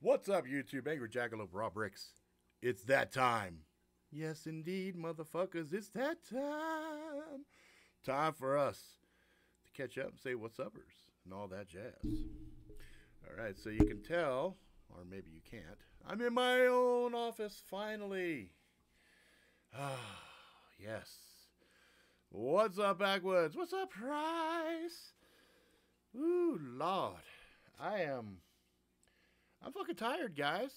What's up, YouTube? Angry Jackalope Raw Bricks. It's that time. Yes, indeed, motherfuckers. It's that time. Time for us to catch up and say what's uppers and all that jazz. All right, so you can tell, or maybe you can't, I'm in my own office finally. Ah, yes. What's up, Backwoods? What's up, Price? Ooh, Lord. I'm fucking tired, guys.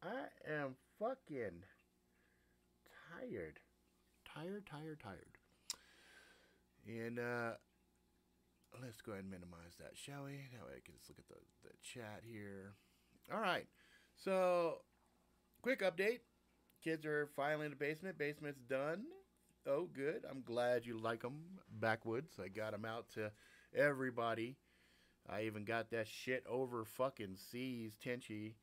I am fucking tired. Tired. And let's go ahead and minimize that, shall we? That way I can just look at the chat here. All right. So, quick update. Kids are finally in the basement. Basement's done. Oh, good. I'm glad you like them. Backwoods. I got them out to everybody. I even got that shit over fucking C's. Tenchi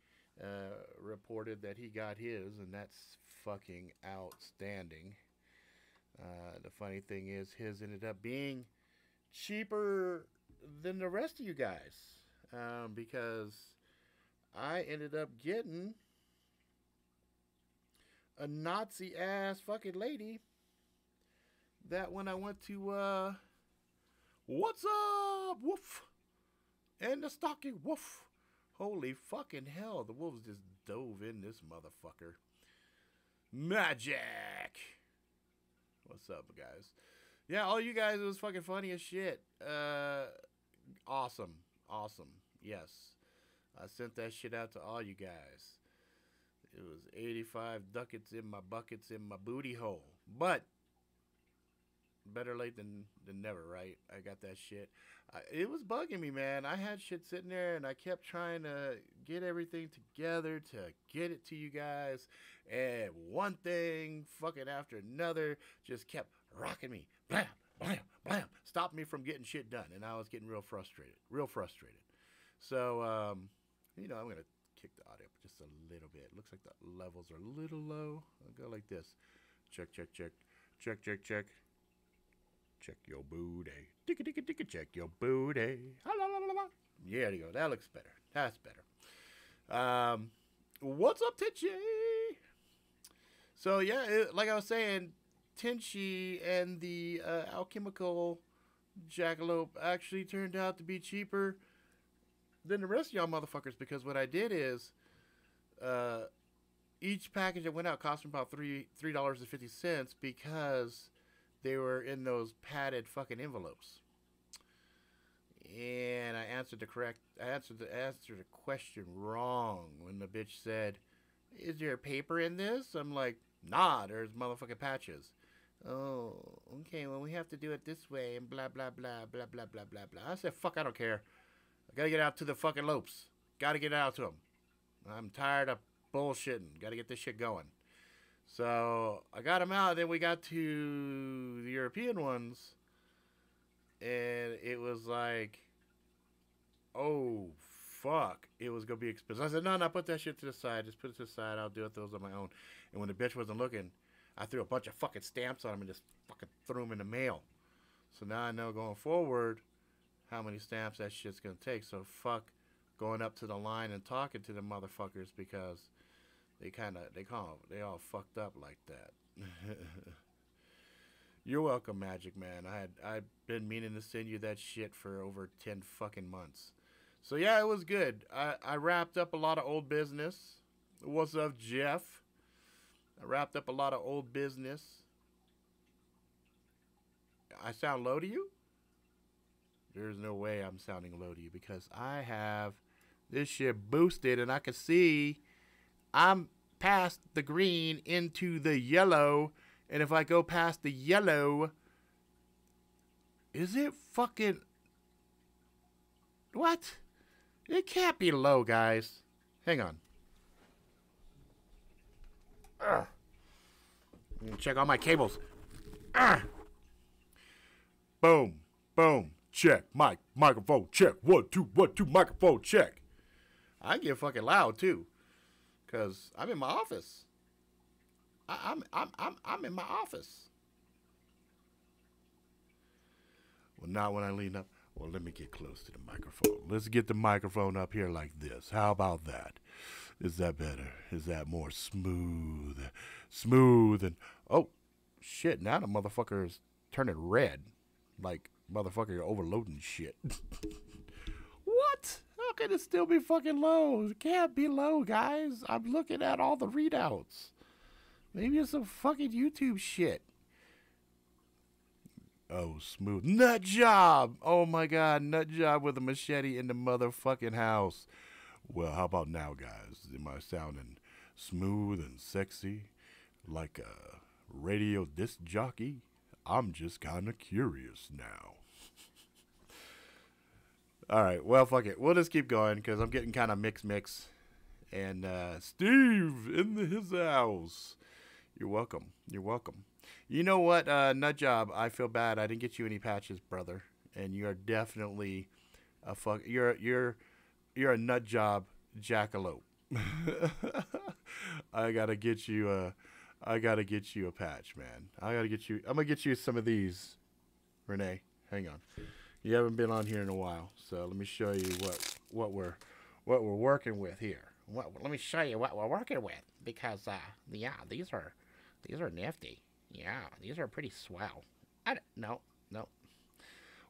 reported that he got his, and that's fucking outstanding. The funny thing is, his ended up being cheaper than the rest of you guys, because I ended up getting a Nazi-ass fucking lady that when I went to, what's up, woof, and the stocking, woof, holy fucking hell, the wolves just dove in this motherfucker. Magic! What's up, guys? Yeah, all you guys, it was fucking funny as shit. Awesome. Yes. I sent that shit out to all you guys. It was 85 ducats in my buckets in my booty hole. But better late than never, right? I got that shit. It was bugging me, man. I had shit sitting there, and I kept trying to get everything together to get it to you guys. And one thing fucking after another just kept rocking me. Blam, blam, blam. Stopped me from getting shit done. And I was getting real frustrated. So, you know, I'm going to kick the audio up just a little bit. Looks like the levels are a little low. I'll go like this. Check. Check your booty. Ticka, check your booty. Yeah, there you go. That looks better. That's better. What's up, Tenchi? So, yeah, like I was saying, Tenchi and the alchemical jackalope actually turned out to be cheaper than the rest of y'all motherfuckers, because what I did is each package that went out cost me about $3.50 because they were in those padded fucking envelopes. And I answered the question wrong when the bitch said, "Is there paper in this?" I'm like, "Nah, there's motherfucking patches." "Oh, okay, well we have to do it this way and blah blah blah blah blah blah blah blah." I said, "Fuck, I don't care. I gotta get out to the fucking lopes. Gotta get out to them. I'm tired of bullshitting. Gotta get this shit going." So I got them out. Then we got to the European ones, and it was like, oh fuck, it was gonna be expensive. I said, no, put that shit to the side. Just put it to the side. I'll do those on my own. And when the bitch wasn't looking, I threw a bunch of fucking stamps on them and just fucking threw them in the mail. So now I know going forward how many stamps that shit's gonna take. So fuck going up to the line and talking to the motherfuckers, because they all fucked up like that. You're welcome, Magic Man. I've been meaning to send you that shit for over 10 fucking months. So yeah, it was good. I wrapped up a lot of old business. What's up, Jeff? I wrapped up a lot of old business. I sound low to you? There's no way I'm sounding low to you, because I have this shit boosted, and I can see I'm past the green into the yellow, and if I go past the yellow, is it fucking... What? It can't be low, guys. Hang on. Check all my cables. Boom. Check. Microphone check. 1 2 1 2 microphone check. I get fucking loud too, cause I'm in my office. I'm in my office. Well, not when I lean up. Well, let me get close to the microphone. Let's get the microphone up here like this. How about that? Is that better? Is that more smooth? Smooth and oh shit! Now the motherfucker is turning red, like motherfucker you're overloading shit. What? How can it still be fucking low? It can't be low, guys. I'm looking at all the readouts. Maybe it's some fucking YouTube shit. Oh, smooth. Nut job! Oh my god, nut job with a machete in the motherfucking house. Well, how about now, guys? Am I sounding smooth and sexy like a radio disc jockey? I'm just kind of curious now. All right, well, fuck it. We'll just keep going because I'm getting kind of mix. And Steve in his house. You're welcome. You're welcome. You know what, nut job? I feel bad. I didn't get you any patches, brother. And you are definitely a fuck. You're a nut job, jackalope. I gotta get you a patch, man. I'm gonna get you some of these, Renee. Hang on. You haven't been on here in a while, so let me show you what we're working with here. Let me show you what we're working with because yeah, these are nifty. Yeah, these are pretty swell. No.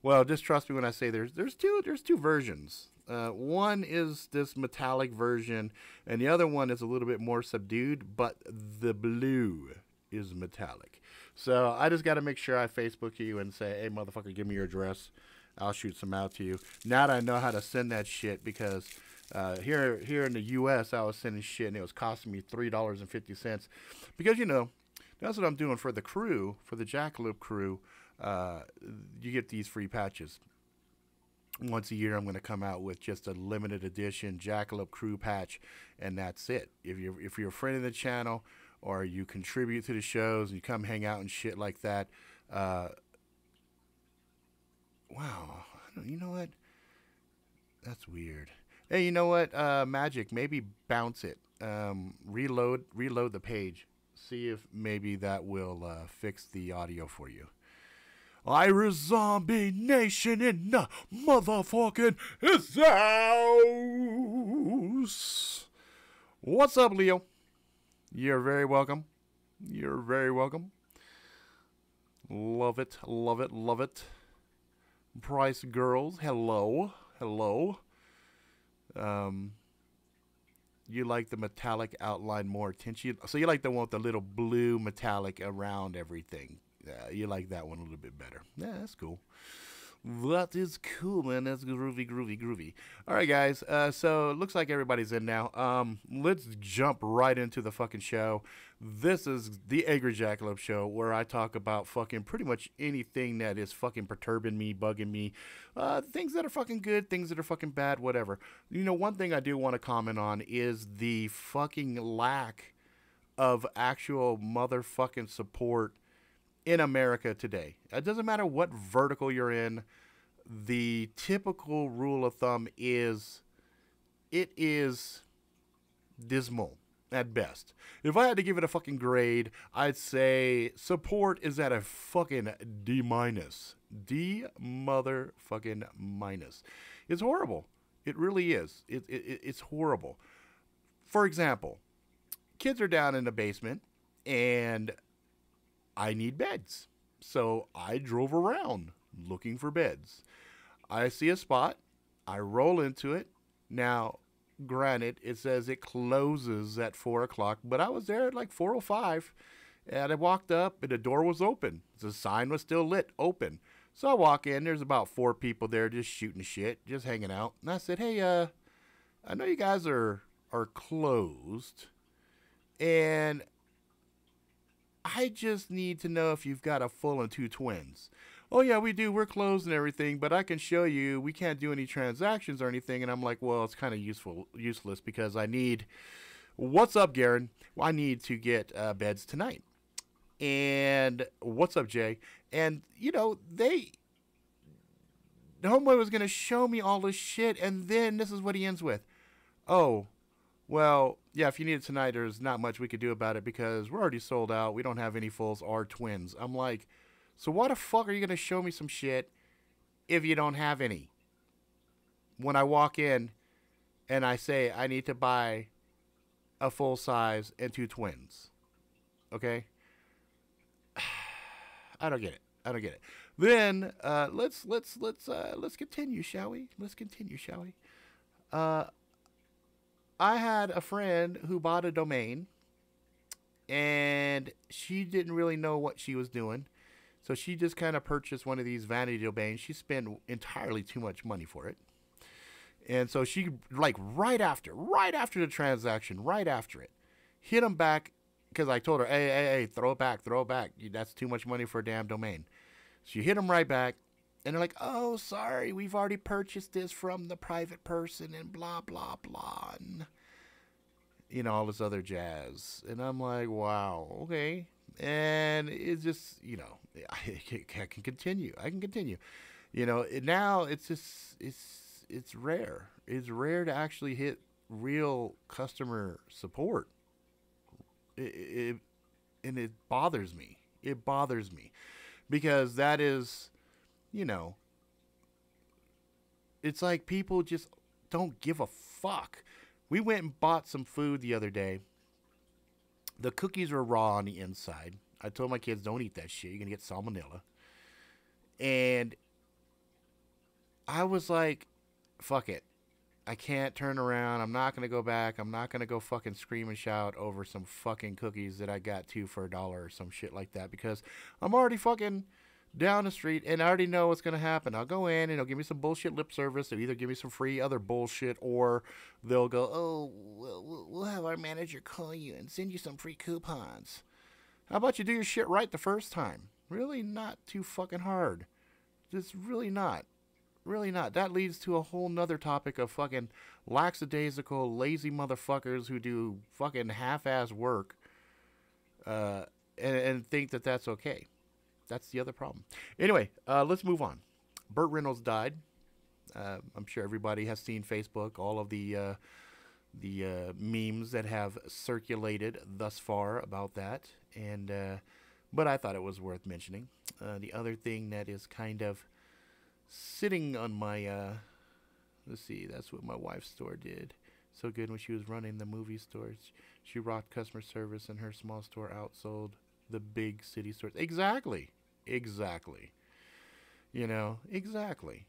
Well, just trust me when I say there's two versions. One is this metallic version, and the other one is a little bit more subdued, but the blue is metallic. So I just got to make sure I Facebook you and say, hey, motherfucker, give me your address. I'll shoot some out to you. Now that I know how to send that shit, because here in the U.S., I was sending shit, and it was costing me $3.50. Because, you know, that's what I'm doing for the crew, for the Jackalope crew. You get these free patches. Once a year, I'm going to come out with just a limited edition Jackalope crew patch, and that's it. If you're a friend of the channel, or you contribute to the shows and you come hang out and shit like that, wow, you know what? That's weird. Hey, you know what? Magic, maybe bounce it. Reload the page. See if maybe that will fix the audio for you. Irish Zombie Nation in the motherfucking house. What's up, Leo? You're very welcome. You're very welcome. Love it, love it, love it. Price Girls, hello, hello. You like the metallic outline more attention. So you like the one with the little blue metallic around everything. You like that one a little bit better. Yeah, that's cool. That is cool, man. That's groovy. All right, guys. So it looks like everybody's in now. Let's jump right into the fucking show. This is the Angry Jackalope Show, where I talk about fucking pretty much anything that is fucking perturbing me, bugging me. Things that are fucking good, things that are fucking bad, whatever. You know, one thing I do want to comment on is the fucking lack of actual motherfucking support in America today. It doesn't matter what vertical you're in. The typical rule of thumb is it is dismal at best. If I had to give it a fucking grade, I'd say support is at a fucking D-. D motherfucking minus. It's horrible. It really is. It's horrible. For example, kids are down in the basement and I need beds. So I drove around looking for beds. I see a spot. I roll into it. Now, granted, it says it closes at 4 o'clock, but I was there at like 4:05, and I walked up, and the door was open. The sign was still lit, open. So I walk in. There's about 4 people there just shooting shit, just hanging out. And I said, hey, I know you guys are closed, and I just need to know if you've got a full and 2 twins. Oh, yeah, we do. We're closed and everything, but I can show you. We can't do any transactions or anything. And I'm like, well, it's kind of useless because I need... What's up, Garen? Well, I need to get beds tonight. And what's up, Jay? And, you know, the homeboy was going to show me all this shit, and then this is what he ends with. Oh, well, yeah, if you need it tonight, there's not much we could do about it because we're already sold out. We don't have any fulls or twins. I'm like, so why the fuck are you going to show me some shit if you don't have any. When I walk in and I say I need to buy a full size and 2 twins. Okay? I don't get it. I don't get it. Then let's continue, shall we? Let's continue, shall we? I had a friend who bought a domain, and she didn't really know what she was doing, so she just kind of purchased one of these vanity domains. She spent entirely too much money for it, and so she like right after the transaction, right after it, hit him back because I told her, hey, throw it back. That's too much money for a damn domain. She hit him right back, and they're like, oh, sorry, we've already purchased this from the private person and blah, blah, blah, and, you know, all this other jazz. And I'm like, wow, okay. And it's just, you know, I can continue. You know, now it's just, it's rare. It's rare to actually hit real customer support. And it bothers me. It bothers me. Because that is, you know, it's like people just don't give a fuck. We went and bought some food the other day. The cookies were raw on the inside. I told my kids, don't eat that shit. You're going to get salmonella. And I was like, fuck it. I can't turn around. I'm not going to go back. I'm not going to go fucking scream and shout over some fucking cookies that I got two for $1 or some shit like that, because I'm already fucking down the street and I already know what's going to happen. I'll go in and they'll give me some bullshit lip service. They'll either give me some free other bullshit, or they'll go, oh, we'll have our manager call you and send you some free coupons. How about you do your shit right the first time? Really not too fucking hard. Just really not. Really not. That leads to a whole nother topic of fucking lackadaisical, lazy motherfuckers who do fucking half-ass work and think that that's okay. That's the other problem. Anyway, let's move on. Burt Reynolds died. I'm sure everybody has seen Facebook, all of the memes that have circulated thus far about that. And but I thought it was worth mentioning. The other thing that is kind of sitting on my, let's see, that's what my wife's store did. So good when she was running the movie stores. She rocked customer service, and her small store outsold the big city stores. Exactly. You know, exactly.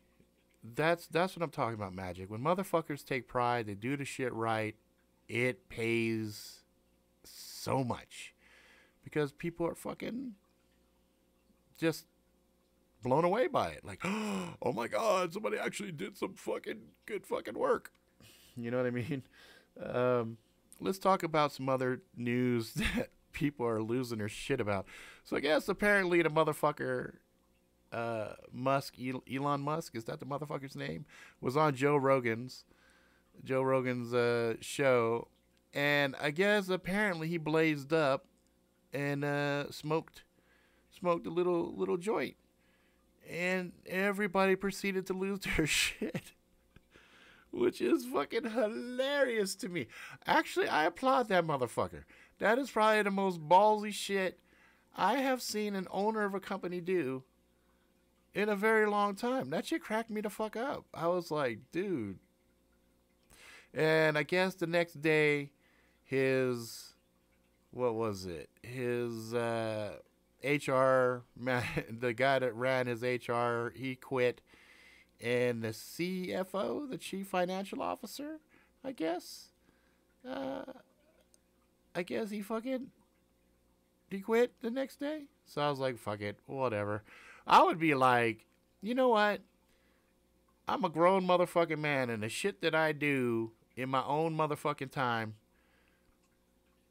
That's what I'm talking about, Magic. When motherfuckers take pride, they do the shit right, it pays so much. Because people are fucking just blown away by it. Like, oh my God, somebody actually did some fucking good fucking work. You know what I mean? Let's talk about some other news that people are losing their shit about. So I guess apparently the motherfucker Musk, Elon Musk, is that the motherfucker's name? Was on Joe Rogan's show, and I guess apparently he blazed up and smoked a little joint. And everybody proceeded to lose their shit, which is fucking hilarious to me. Actually, I applaud that motherfucker. That is probably the most ballsy shit I have seen an owner of a company do in a very long time. That shit cracked me the fuck up. I was like, dude. And I guess the next day, his HR man, the guy that ran his HR, he quit, and the CFO, the chief financial officer, I guess he quit the next day. So I was like, fuck it, whatever. I would be like, you know what? I'm a grown motherfucking man, and the shit that I do in my own motherfucking time,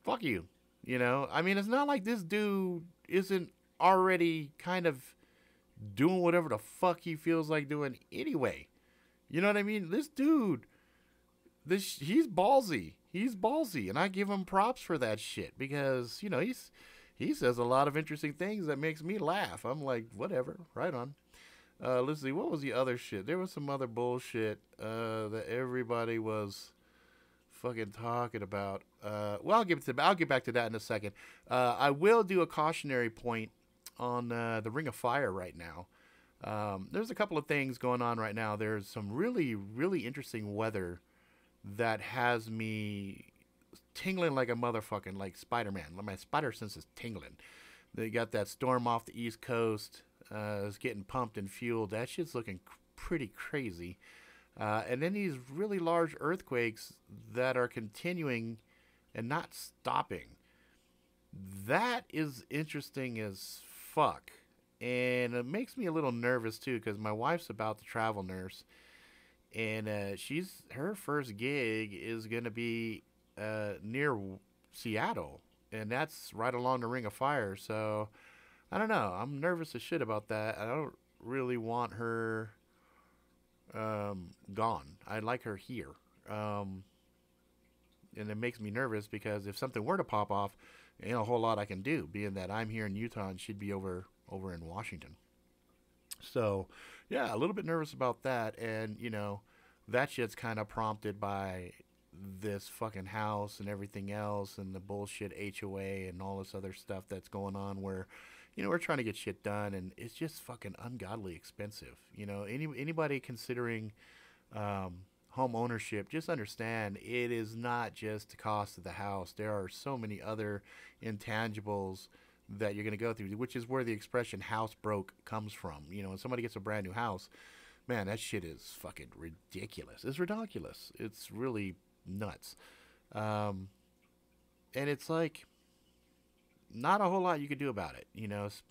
fuck you. You know, I mean, it's not like this dude isn't already kind of doing whatever the fuck he feels like doing anyway. You know what I mean? This dude, he's ballsy. He's ballsy, and I give him props for that shit, because, you know, he says a lot of interesting things that makes me laugh. I'm like, whatever, right on. Let's see, what was the other shit? There was some other bullshit that everybody was fucking talking about. Well, I'll get back to that in a second. I will do a cautionary point on the Ring of Fire right now. There's a couple of things going on right now. There's some really, really interesting weather that has me tingling like a motherfucking like Spider-Man. Like my spider sense is tingling. They got that storm off the East Coast. It's getting pumped and fueled. That shit's looking pretty crazy. And then these really large earthquakes that are continuing and not stopping. That is interesting as fuck. And it makes me a little nervous too because my wife's about to travel nurse. And she's her first gig is going to be near Seattle. And that's right along the Ring of Fire. So I don't know. I'm nervous as shit about that. I don't really want her gone. I like her here. And it makes me nervous because if something were to pop off, ain't a whole lot I can do, being that I'm here in Utah and she'd be over in Washington. So, yeah, a little bit nervous about that. And, that shit's kind of prompted by this fucking house and everything else and the bullshit HOA and all this other stuff that's going on where, we're trying to get shit done and it's just fucking ungodly expensive. Anybody considering home ownership, just understand it is not just the cost of the house. There are so many other intangibles that you're going to go through, which is where the expression house broke comes from. When somebody gets a brand new house, man, that shit is fucking ridiculous. It's ridiculous. It's really nuts. And it's like not a whole lot you could do about it,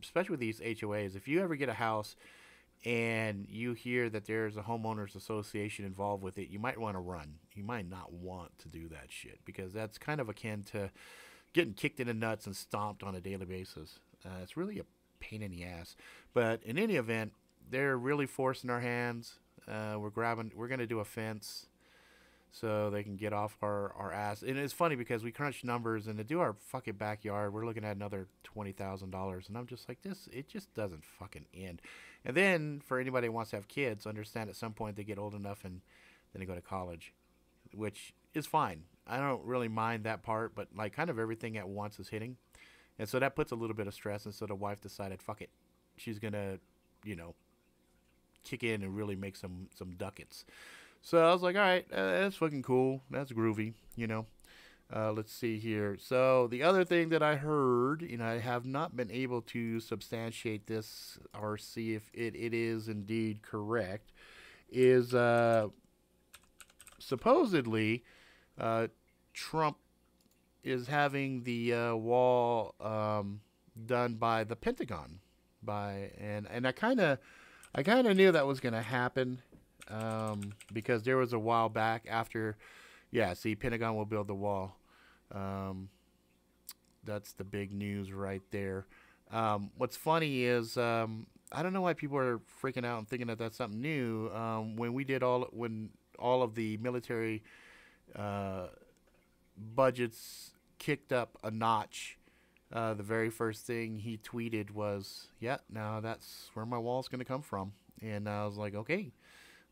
especially with these HOAs. If you ever get a house and you hear that there's a homeowners association involved with it, you might want to run. You might not want to do that shit because that's kind of akin to getting kicked in the nuts and stomped on a daily basis. It's really a pain in the ass. But in any event, they're really forcing our hands. We're going to do a fence so they can get off our ass. And it's funny because we crunch numbers and to do our fucking backyard, we're looking at another $20,000. And I'm just like, it just doesn't fucking end. And then for anybody who wants to have kids, understand at some point they get old enough and then they go to college, which is fine. I don't really mind that part, but like kind of everything at once is hitting. And so that puts a little bit of stress. And so the wife decided, fuck it. She's going to, kick in and really make some ducats. So I was like, all right, that's fucking cool. That's groovy, Let's see here. So the other thing that I heard, I have not been able to substantiate this or see if it is indeed correct, is supposedly Trump is having the wall done by the Pentagon. And I kind of knew that was going to happen. Because there was a while back after, Pentagon will build the wall. That's the big news right there. What's funny is I don't know why people are freaking out and thinking that that's something new. When all of the military budgets kicked up a notch, the very first thing he tweeted was, now that's where my wall's going to come from. And I was like, okay.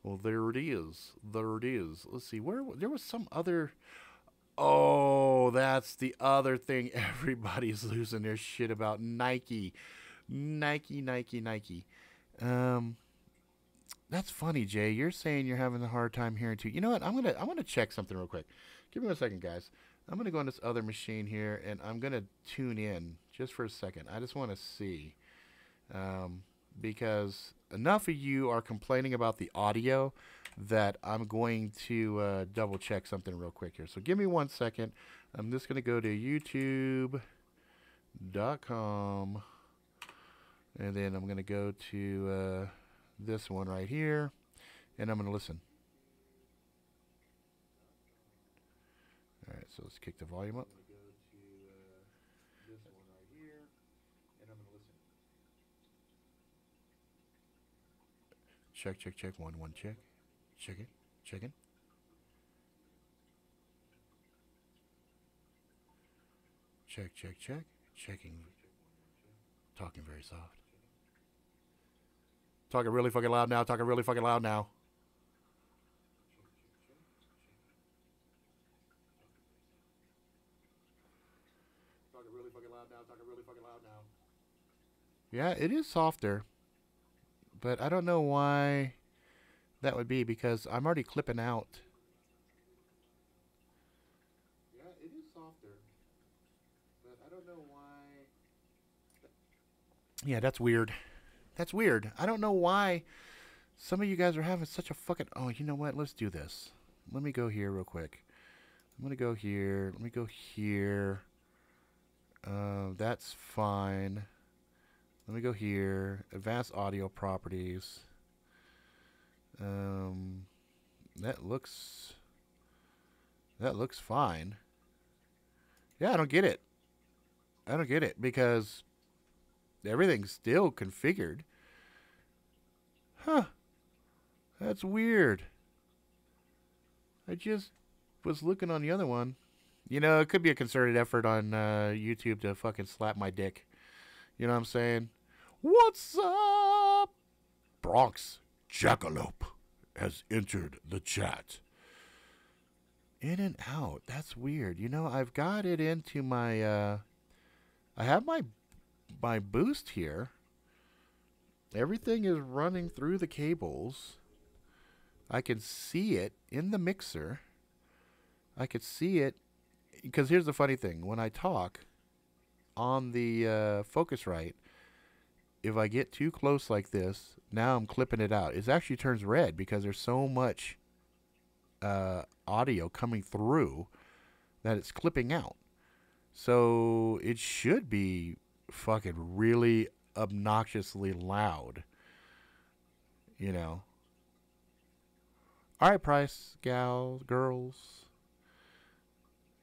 Well, there it is. There it is. Let's see. There was some other. Oh, that's the other thing everybody's losing their shit about. Nike. That's funny, Jay. You're saying you're having a hard time hearing too. You know what? I'm gonna check something real quick. Give me 1 second, guys. I'm gonna go on this other machine here, and I'm gonna tune in just for a second. I just want to see. Because enough of you are complaining about the audio that I'm going to double check something real quick here. So give me 1 second. I'm just going to go to youtube.com and then I'm going to go to this one right here and I'm going to listen. All right, so let's kick the volume up. Check. 1 check. Check it. Checking. Check. Checking. Talking very soft. Talking really fucking loud now. Talking really fucking loud now. Yeah, it is softer. But I don't know why that would be, because I'm already clipping out. Yeah, it is softer. But I don't know why. Yeah, that's weird. That's weird. I don't know why some of you guys are having such a fucking... Oh, you know what? Let's do this. Let me go here real quick. I'm going to go here. Let me go here. That's fine. Let me go here. Advanced audio properties. That looks fine. Yeah, I don't get it. I don't get it because everything's still configured. Huh. That's weird. I just was looking on the other one. You know, it could be a concerted effort on YouTube to fucking slap my dick. You know what I'm saying? What's up? Bronx Jackalope has entered the chat. In and out. That's weird. You know, I've got it into my... I have my boost here. Everything is running through the cables. I can see it in the mixer. I could see it. Because here's the funny thing. When I talk on the Focusrite, if I get too close like this, now I'm clipping it out. It actually turns red because there's so much audio coming through that it's clipping out. So it should be fucking really obnoxiously loud. You know. All right, Price, gals, girls.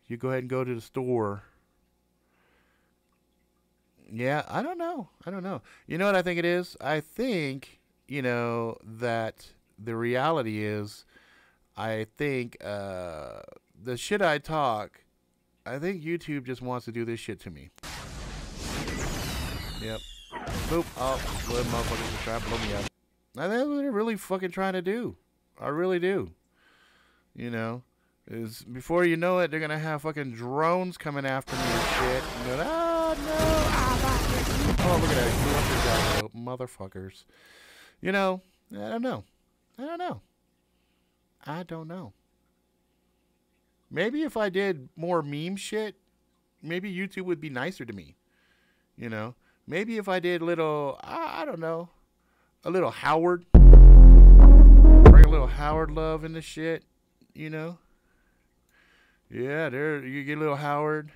You go ahead and go to the store. Yeah, I don't know. I don't know. You know what I think it is? I think, you know, that the reality is, I think the shit I talk, I think YouTube just wants to do this shit to me. Yep. Boop. Oh, little motherfuckers are trying to blow me up. I think that's what they're really fucking trying to do. I really do. You know? Is before you know it, they're gonna have fucking drones coming after me and shit. And go, oh no! Oh, look at that! Motherfuckers. You know, I don't know. I don't know. I don't know. Maybe if I did more meme shit, maybe YouTube would be nicer to me. You know, maybe if I did little, I don't know, a little Howard, bring a little Howard love in the shit. You know. Yeah, there you get a little Howard.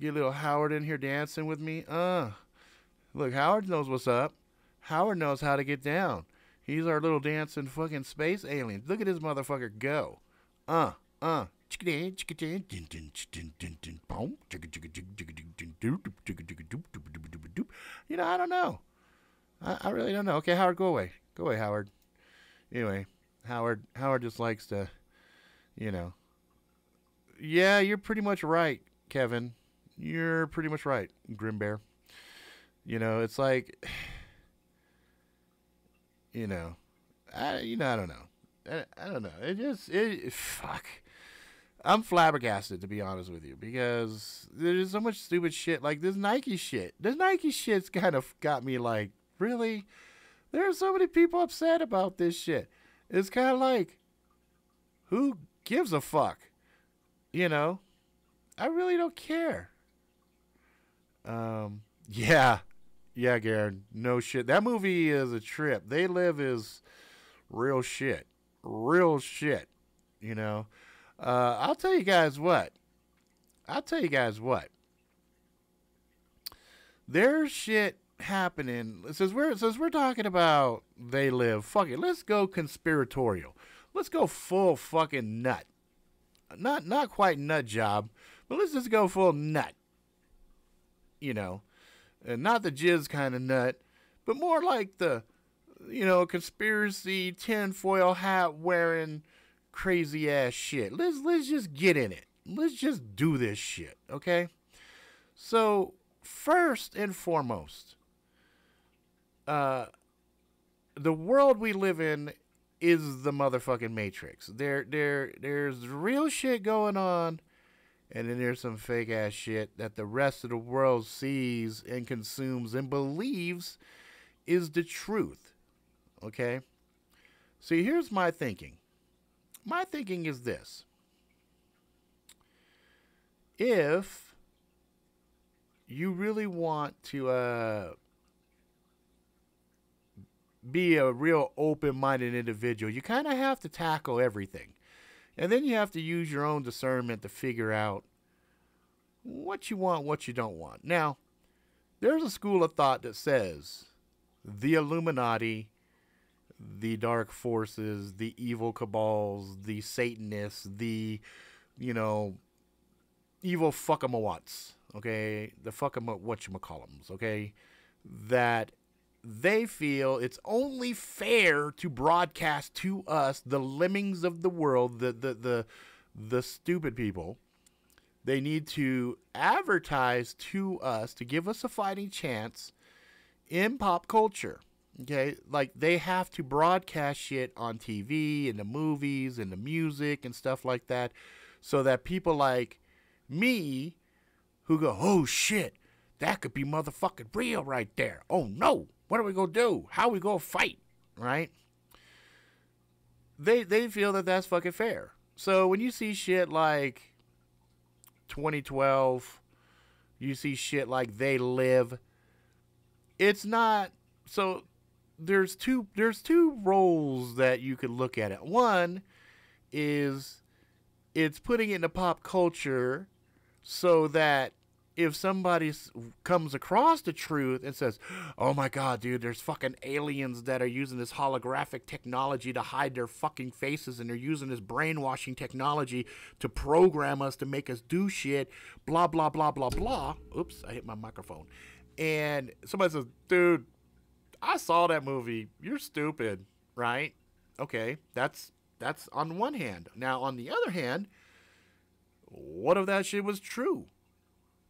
Get a little Howard in here dancing with me. Look, Howard knows what's up. Howard knows how to get down. He's our little dancing fucking space alien. Look at this motherfucker go. You know, I don't know. I really don't know. Okay, Howard, go away. Go away, Howard. Anyway, Howard just likes to, you know. Yeah, you're pretty much right, Kevin. You're pretty much right, Grim Bear. You know, it's like, you know, I don't know. I don't know. Fuck. I'm flabbergasted, to be honest with you, because there's so much stupid shit. Like this Nike shit. This Nike shit's kind of got me like, really? There are so many people upset about this shit. It's kind of like, who gives a fuck? You know, I really don't care. Yeah, Garen, no shit. That movie is a trip. They Live is real shit. You know, I'll tell you guys what. There's shit happening. Since we're talking about They Live, fuck it. Let's go conspiratorial. Let's go full fucking nut. Not quite nut job, but let's just go full nut. You know, and not the jizz kind of nut, but more like the, you know, conspiracy tinfoil hat wearing crazy ass shit. Let's just get in it. Let's just do this shit, okay? So first and foremost, the world we live in is the motherfucking Matrix. There's real shit going on, and then there's some fake ass shit that the rest of the world sees and consumes and believes is the truth. Okay? See, here's my thinking. My thinking is this. If you really want to be a real open-minded individual, you kind of have to tackle everything. And then you have to use your own discernment to figure out what you want, what you don't want. Now, there's a school of thought that says the Illuminati, the dark forces, the evil cabals, the Satanists, the, evil fuckamawats, okay? The whatchamacallums, okay? That they feel it's only fair to broadcast to us, the lemmings of the world, the stupid people. They need to advertise to us to give us a fighting chance in pop culture. Okay, like they have to broadcast shit on TV and the movies and the music and stuff like that, so that people like me who go, oh shit, that could be motherfucking real right there. Oh no, what are we gonna do? How are we gonna fight? Right? They feel that that's fucking fair. So when you see shit like 2012, you see shit like They Live. It's not so. There's two roles that you could look at it. One is it's putting it into pop culture so that if somebody comes across the truth and says, oh my god, dude, there's fucking aliens that are using this holographic technology to hide their fucking faces, and they're using this brainwashing technology to program us to make us do shit, blah, blah, blah, blah, blah. Oops, I hit my microphone. And somebody says, dude, I saw that movie. You're stupid, right? Okay, that's on one hand. Now, on the other hand, what if that shit was true?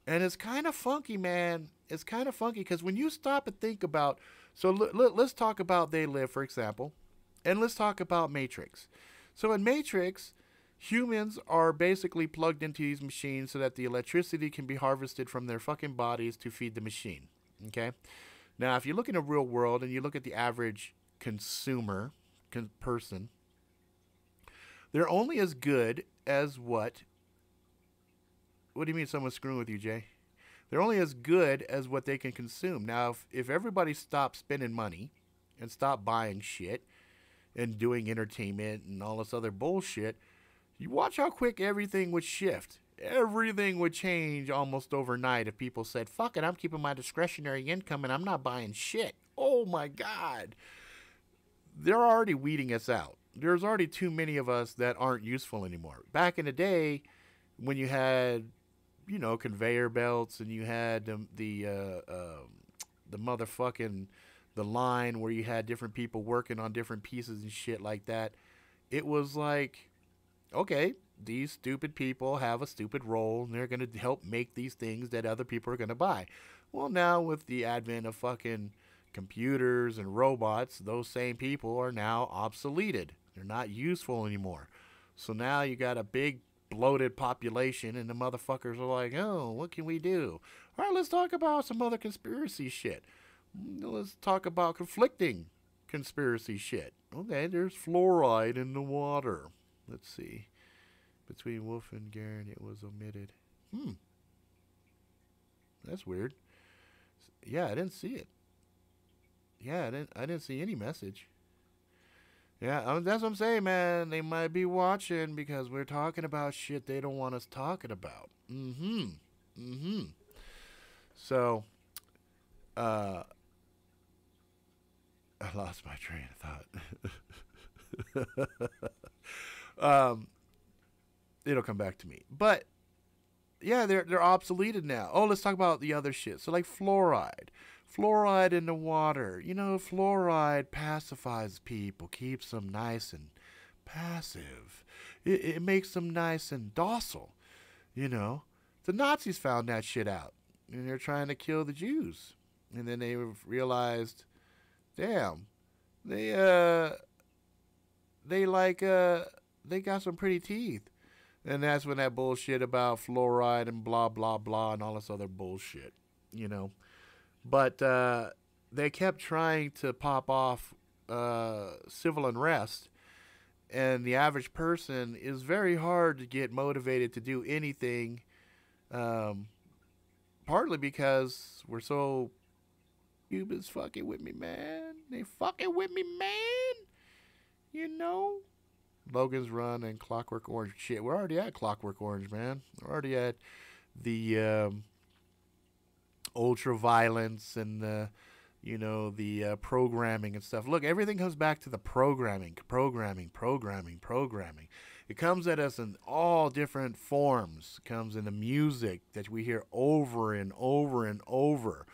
And it's kind of funky, man. It's kind of funky because when you stop and think about... So let's talk about They Live, for example. And let's talk about Matrix. So in Matrix, humans are basically plugged into these machines so that the electricity can be harvested from their fucking bodies to feed the machine. Okay? Now, if you look in the real world and you look at the average consumer person, they're only as good as what... What do you mean someone's screwing with you, Jay? They're only as good as what they can consume. Now, if everybody stopped spending money and stopped buying shit and doing entertainment and all this other bullshit, you watch how quick everything would shift. Everything would change almost overnight if people said, fuck it, I'm keeping my discretionary income and I'm not buying shit. Oh, my God. They're already weeding us out. There's already too many of us that aren't useful anymore. Back in the day, when you had... conveyor belts, and you had the motherfucking the line where you had different people working on different pieces and shit like that. It was like, okay, these stupid people have a stupid role, and they're gonna help make these things that other people are gonna buy. Well, now with the advent of fucking computers and robots, those same people are now obsoleted. They're not useful anymore. So now you got a big bloated population, and the motherfuckers are like, oh, what can we do? All right, let's talk about some other conspiracy shit. Let's talk about conflicting conspiracy shit. Okay, there's fluoride in the water. Let's see. Between Wolf and Garen, it was omitted. That's weird. Yeah, I didn't see it. Yeah, I didn't see any message. Yeah, that's what I'm saying, man. They might be watching because we're talking about shit they don't want us talking about. So, I lost my train of thought. It'll come back to me. But, yeah, they're obsoleted now. Oh, let's talk about the other shit. So, like fluoride. Fluoride in the water. Fluoride pacifies people, keeps them nice and passive. It makes them nice and docile. The Nazis found that shit out, and they're trying to kill the Jews. And then they realized, damn, they got some pretty teeth. And that's when that bullshit about fluoride and blah, blah, blah, and all this other bullshit, But they kept trying to pop off civil unrest, and the average person is very hard to get motivated to do anything. Um, Partly because we're so Cubans fucking with me, man. They fucking with me, man. You know. Logan's Run and Clockwork Orange. Shit, we're already at Clockwork Orange, man. We're already at the ultra violence and the programming and stuff. Look, everything comes back to the programming. It comes at us in all different forms. It comes in the music that we hear over and over and over.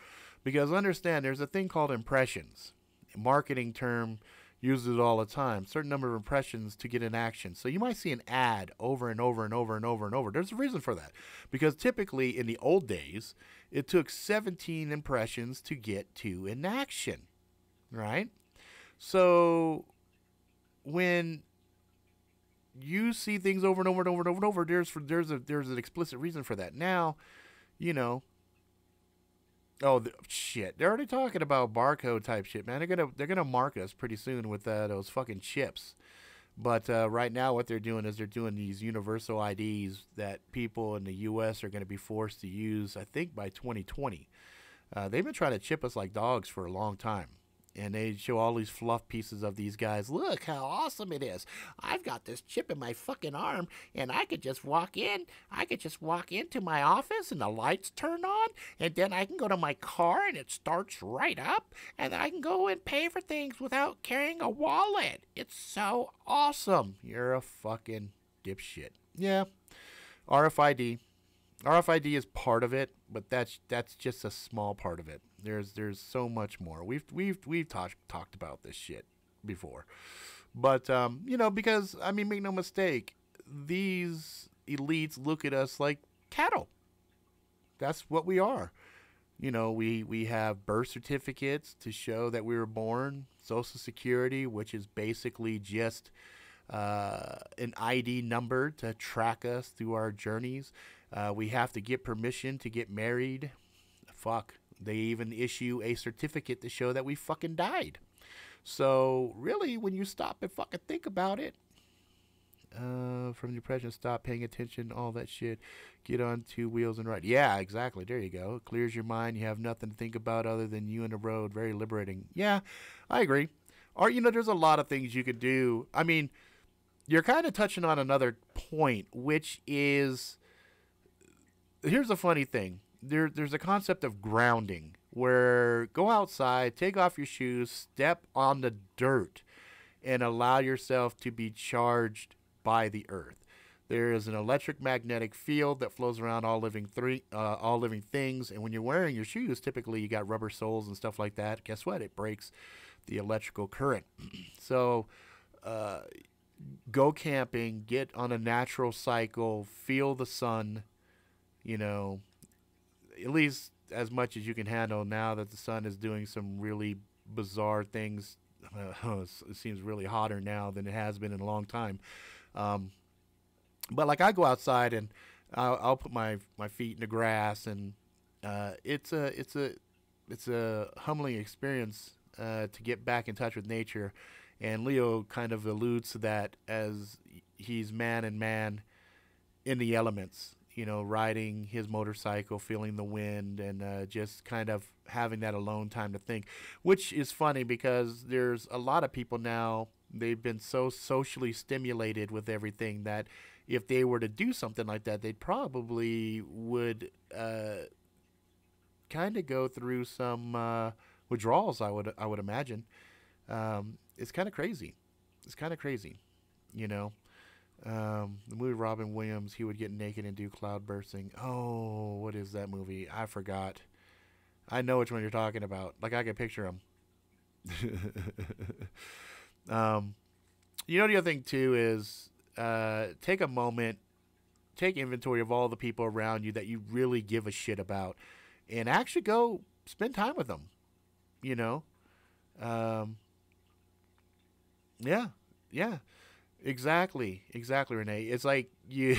Because understand, there's a thing called impressions. A marketing term uses it all the time. Certain number of impressions to get an action. So you might see an ad over and over and over and over and over. There's a reason for that. Because typically in the old days, it took 17 impressions to get to an action. Right? So when you see things over and over and over and over and over, there's an explicit reason for that. Now, you know, shit! They're already talking about barcode type shit, man. They're gonna mark us pretty soon with those fucking chips. But right now, what they're doing is they're doing these universal IDs that people in the U.S. are going to be forced to use. I think by 2020. They've been trying to chip us like dogs for a long time. And they show all these fluff pieces of these guys. Look how awesome it is. I've got this chip in my fucking arm, and I could just walk in. I could just walk into my office, and the lights turn on, and then I can go to my car, and it starts right up, and I can go and pay for things without carrying a wallet. It's so awesome. You're a fucking dipshit. Yeah, RFID. RFID is part of it, but that's just a small part of it. There's so much more. We've talked about this shit before, but because I mean, make no mistake, these elites look at us like cattle. That's what we are. We have birth certificates to show that we were born, Social Security, which is basically just an ID number to track us through our journeys. We have to get permission to get married. Fuck. They even issue a certificate to show that we fucking died. So, really, when you stop and fucking think about it, from depression, stop paying attention, all that shit, get on two wheels and ride. Yeah, exactly. There you go. It clears your mind. You have nothing to think about other than you and the road. Very liberating. Yeah, I agree. Or, there's a lot of things you could do. I mean, you're kind of touching on another point, which is, here's a funny thing. There's a concept of grounding where go outside, take off your shoes, step on the dirt, and allow yourself to be charged by the earth. There is an electromagnetic field that flows around all living things, and when you're wearing your shoes, typically you got rubber soles and stuff like that. Guess what? It breaks the electrical current. So go camping, get on a natural cycle, feel the sun, at least as much as you can handle now that the sun is doing some really bizarre things. It seems really hotter now than it has been in a long time. But like I go outside and I'll put my feet in the grass, and it's a humbling experience to get back in touch with nature. And Leo kind of alludes to that as he's man and man in the elements. Riding his motorcycle, feeling the wind, and just kind of having that alone time to think, which is funny because there's a lot of people now, they've been so socially stimulated with everything that if they were to do something like that, they probably would kind of go through some withdrawals, I would imagine. It's kind of crazy. The movie Robin Williams, he would get naked and do cloud bursting. Oh, what is that movie? I forgot. I know which one you're talking about. Like, I can picture him. The other thing, too, is take a moment, take inventory of all the people around you that you really give a shit about, and actually go spend time with them. Yeah. Exactly, Renee. It's like you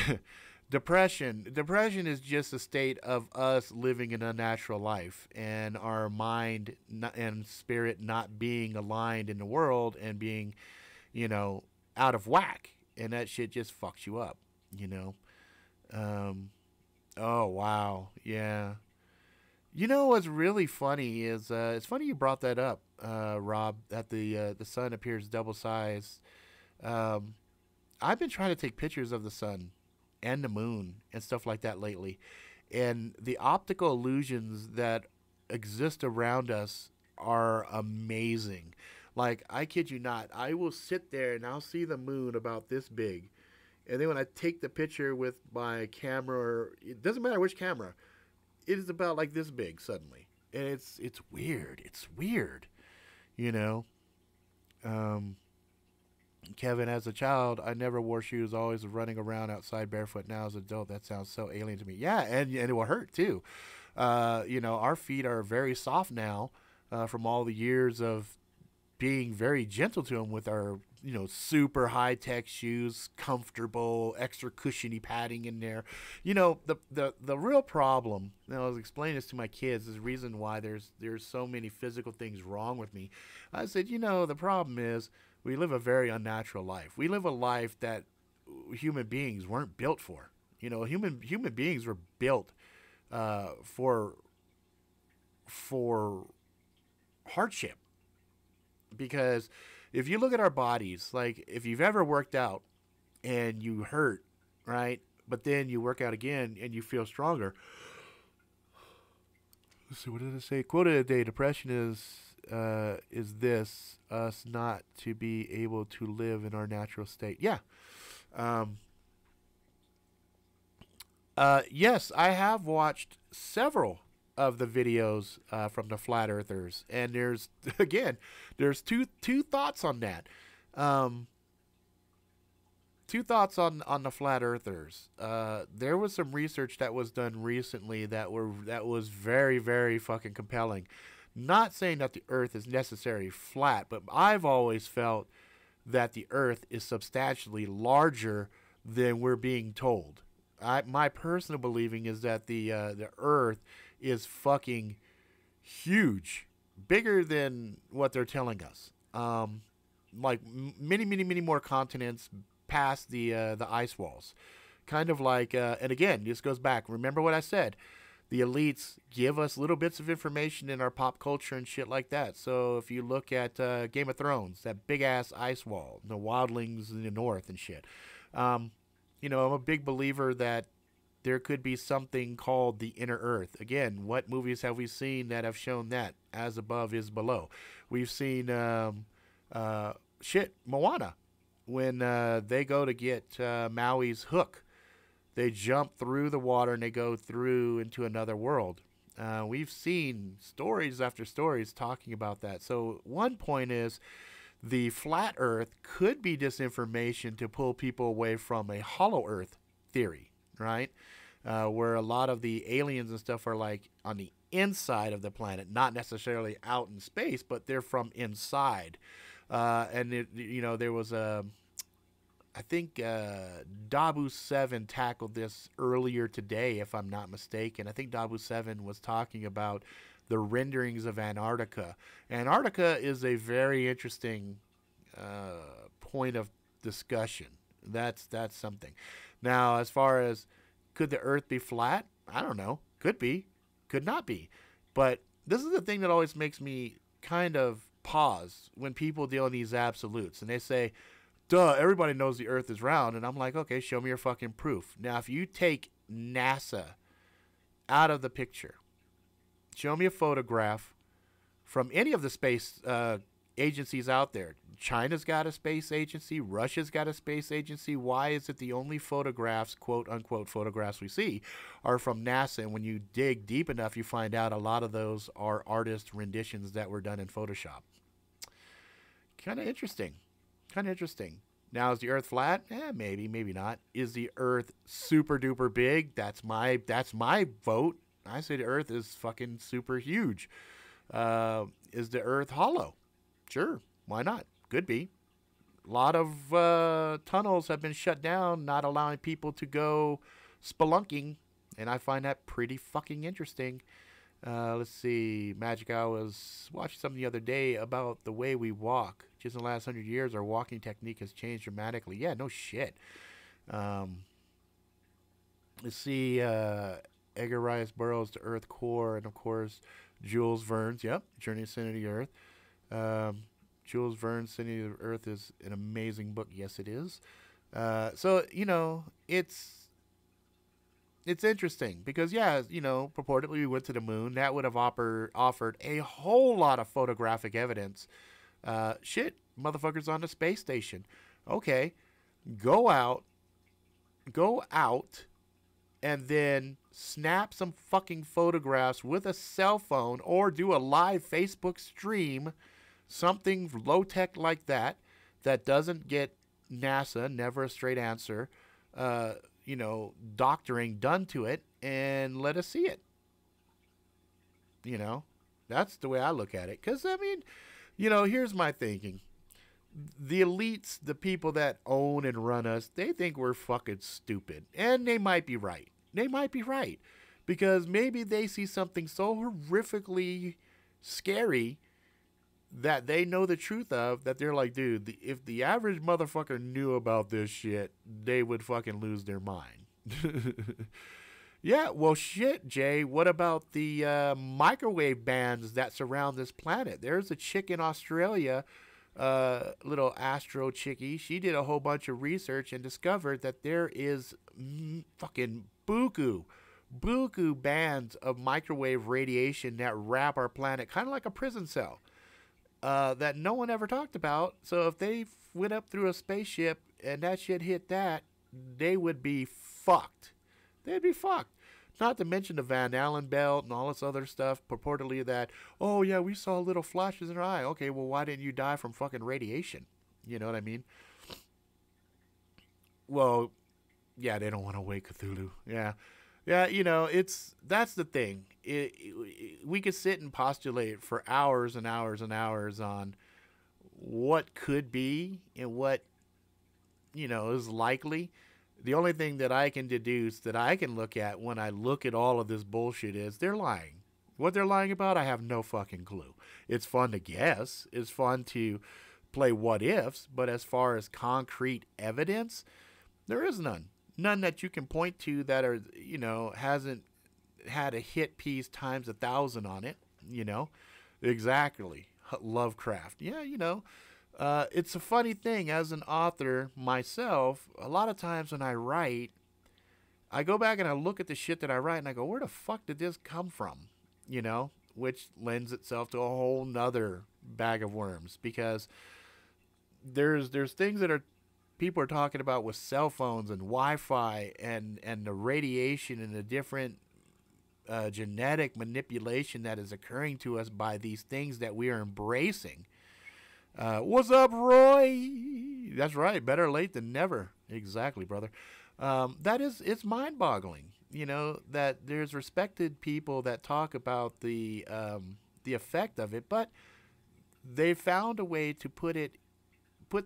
Depression is just a state of us living an unnatural life and our mind and spirit not being aligned in the world and being, you know, out of whack. And that shit just fucks you up, you know. Um, oh, wow. Yeah. You know what's really funny is it's funny you brought that up, Rob, that the sun appears double sized. Um, I've been trying to take pictures of the sun and the moon and stuff like that lately, and the optical illusions that exist around us are amazing. Like, I kid you not, I will sit there and I'll see the moon about this big, and then when I take the picture with my camera, or it doesn't matter which camera, it is about like this big suddenly, and it's weird. It's weird, you know. Um, Kevin, as a child, I never wore shoes. Always running around outside barefoot. Now, as an adult, that sounds so alien to me. Yeah, and it will hurt too. You know, our feet are very soft now from all the years of being very gentle to them with our, you know, super high tech shoes, comfortable, extra cushiony padding in there. You know, the real problem, and I was explaining this to my kids, is the reason why there's so many physical things wrong with me. I said, you know, the problem is we live a very unnatural life. We live a life that human beings weren't built for. You know, human beings were built for hardship. Because if you look at our bodies, like if you've ever worked out and you hurt, right? But then you work out again and you feel stronger. Let's see, what did I say? Quote of the day: depression is this us not to be able to live in our natural state. Yeah. Um, yes, I have watched several of the videos from the flat earthers, and there's again there's two thoughts on that. Two thoughts on the flat earthers. There was some research that was done recently that was very, very fucking compelling. Not saying that the earth is necessarily flat, but I've always felt that the earth is substantially larger than we're being told. My personal believing is that the earth is fucking huge, bigger than what they're telling us. Like many more continents past the ice walls. Kind of like, and again, this goes back. Remember what I said. The elites give us little bits of information in our pop culture and shit like that. So if you look at Game of Thrones, that big ass ice wall, the wildlings in the north and shit. You know, I'm a big believer that there could be something called the inner earth. Again, what movies have we seen that have shown that? As above is below. We've seen Moana. When they go to get Maui's hook, they jump through the water and they go through into another world. We've seen stories after stories talking about that. So one point is the flat earth could be disinformation to pull people away from a hollow earth theory, right? Where a lot of the aliens and stuff are like on the inside of the planet, not necessarily out in space, but they're from inside. And you know, there was I think Dabu 7 tackled this earlier today, if I'm not mistaken. I think Dabu 7 was talking about the renderings of Antarctica. Antarctica is a very interesting point of discussion. That's something. Now, as far as could the Earth be flat? I don't know. Could be. Could not be. But this is the thing that always makes me kind of pause when people deal in these absolutes. And they say, duh, everybody knows the Earth is round. And I'm like, okay, show me your fucking proof. Now, if you take NASA out of the picture, show me a photograph from any of the space agencies out there. China's got a space agency. Russia's got a space agency. Why is it the only photographs, quote unquote photographs we see, are from NASA? And when you dig deep enough, you find out a lot of those are artist renditions that were done in Photoshop. Kind of interesting. Kind of interesting. Now, is the Earth flat? Maybe, maybe not. Is the Earth super duper big? That's my vote. I say the Earth is fucking super huge. Is the Earth hollow? Sure, why not? Could be. A lot of tunnels have been shut down, not allowing people to go spelunking, and I find that pretty fucking interesting. Let's see. Magic, I was watching something the other day about the way we walk. Just in the last 100 years, our walking technique has changed dramatically. Yeah, no shit. Um, let's see. Edgar Rice Burroughs, The Earth Core, and of course, Jules Verne's, yep, Journey to Center of the Earth. Um, Jules Verne's City of the Earth is an amazing book. Yes, it is. So it's interesting because yeah, purportedly we went to the moon. That would have offered a whole lot of photographic evidence. Shit, motherfuckers on the space station. Okay, go out, and then snap some fucking photographs with a cell phone or do a live Facebook stream, something low tech like that, that doesn't get NASA, never a straight answer, doctoring done to it, and let us see it. That's the way I look at it. Because, I mean, here's my thinking. The elites, the people that own and run us, they think we're fucking stupid. And they might be right. Because maybe they see something so horrifically scary that they know the truth of, that they're like, dude, if the average motherfucker knew about this shit, they would fucking lose their mind. Yeah, well, shit, Jay. What about the microwave bands that surround this planet? There's a chick in Australia, little astro chickie. She did a whole bunch of research and discovered that there is fucking buku bands of microwave radiation that wrap our planet, kind of like a prison cell, that no one ever talked about. So if they went up through a spaceship and that shit hit that, they would be fucked. They'd be fucked. Not to mention the Van Allen belt and all this other stuff, purportedly that, oh yeah, we saw little flashes in our eye. Okay, well, why didn't you die from fucking radiation? You know what I mean? Well, yeah, they don't want to wake Cthulhu. Yeah. Yeah, that's the thing. We could sit and postulate for hours and hours and hours on what could be and what, is likely. The only thing that I can deduce, that I can look at when I look at all of this bullshit, is they're lying. What they're lying about, I have no fucking clue. It's fun to guess. It's fun to play what ifs. But as far as concrete evidence, there is none. None that you can point to that are, hasn't had a hit piece times 1,000 on it. Exactly. Lovecraft. Yeah, it's a funny thing as an author myself. A lot of times when I write, I go back and I look at the shit that I write and I go, where the fuck did this come from? Which lends itself to a whole nother bag of worms, because there's things that people are talking about with cell phones and Wi-Fi and the radiation and the different genetic manipulation that is occurring to us by these things that we are embracing. What's up, Roy? That's right. Better late than never. Exactly, brother. It's mind-boggling, that there's respected people that talk about the effect of it, but they found a way to put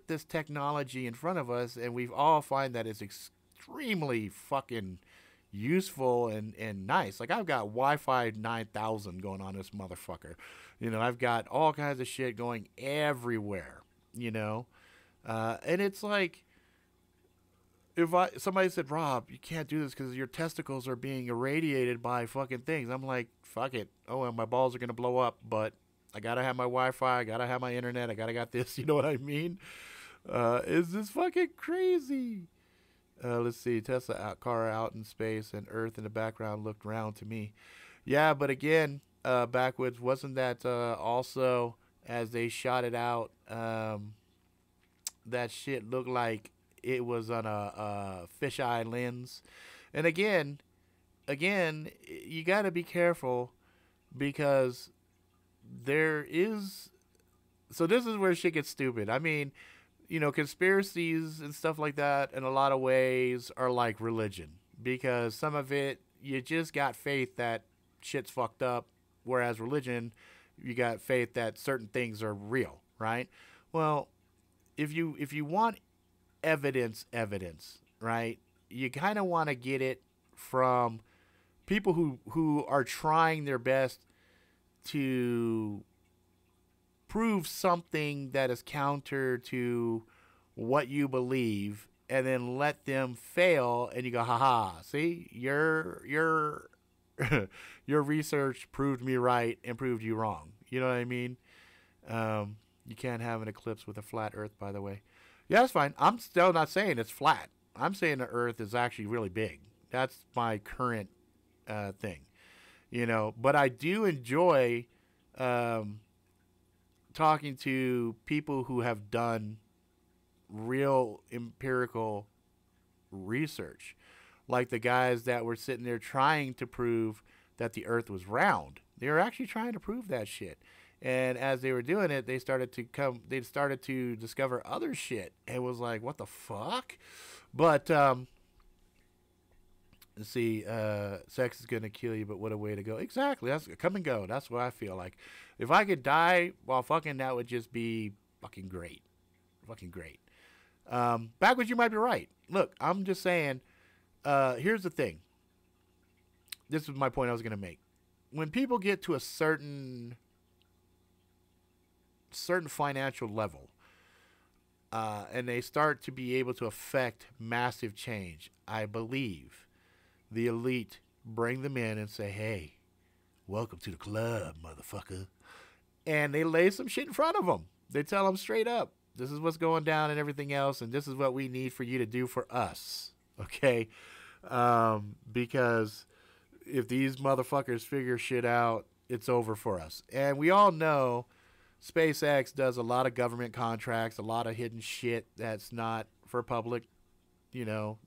this technology in front of us, and we all find that it's extremely fucking useful and nice. Like, I've got Wi-Fi 9000 going on this motherfucker. I've got all kinds of shit going everywhere, and it's like, if somebody said, Rob, you can't do this because your testicles are being irradiated by fucking things. I'm like, fuck it. Oh, and my balls are going to blow up, but I got to have my Wi-Fi. I got to have my internet. I got this. You know what I mean? Is this fucking crazy? Let's see. Tesla car out in space and Earth in the background looked round to me. Yeah, but again, Backwoods, wasn't that also, as they shot it out, that shit looked like it was on a fisheye lens? And again, you got to be careful, because there is... So this is where shit gets stupid. I mean, conspiracies and stuff like that in a lot of ways are like religion, because some of it, you just got faith that shit's fucked up, whereas religion, you got faith that certain things are real, right? Well, if you want evidence, right, you kind of want to get it from people who are trying their best to prove something that is counter to what you believe, and then let them fail, and you go, haha, see, your your research proved me right and proved you wrong. You know what I mean? You can't have an eclipse with a flat earth, by the way. Yeah, that's fine. I'm still not saying it's flat. I'm saying the earth is actually really big. That's my current thing. You know, but I do enjoy talking to people who have done real empirical research, like the guys that were sitting there trying to prove that the earth was round. They were actually trying to prove that shit. And as they were doing it, they started to discover other shit. And it was like, what the fuck? But see, sex is gonna kill you, but what a way to go. Exactly. That's come and go. That's what I feel like. If I could die while fucking, that would just be fucking great. Fucking great. Backwards, you might be right. Look, I'm just saying, here's the thing. This is my point I was gonna make. When people get to a certain financial level, and they start to be able to affect massive change, I believe the elite bring them in and say, hey, welcome to the club, motherfucker. And they lay some shit in front of them. They tell them straight up, this is what's going down and everything else, and this is what we need for you to do for us. Okay? Because if these motherfuckers figure shit out, it's over for us. And we all know SpaceX does a lot of government contracts, a lot of hidden shit that's not for public,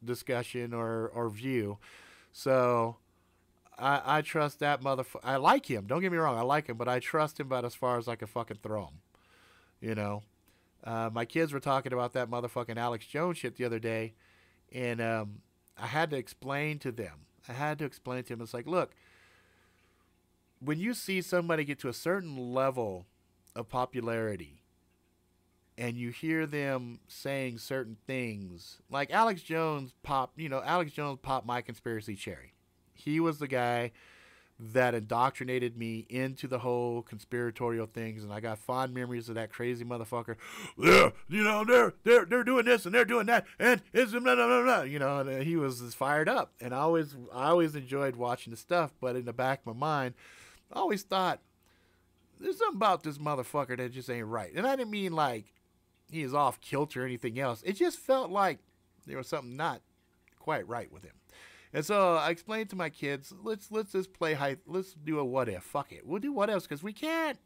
discussion or view. So I trust that motherfucker. I like him. Don't get me wrong. I like him, but I trust him about as far as I can fucking throw him. My kids were talking about that motherfucking Alex Jones shit the other day, and I had to explain to them. It's like, look, when you see somebody get to a certain level of popularity and you hear them saying certain things, like Alex Jones popped my conspiracy cherry. He was the guy that indoctrinated me into the whole conspiratorial things, and I got fond memories of that crazy motherfucker. They're doing this and they're doing that, and it's blah, blah, blah, blah, and he was fired up, and I always enjoyed watching the stuff, but in the back of my mind, I always thought, there's something about this motherfucker that just ain't right. And I didn't mean like he is off kilter or anything else. It just felt like there was something not quite right with him. And so I explained to my kids, let's just play high. Let's do a what if. Fuck it. We'll do what ifs because we can't.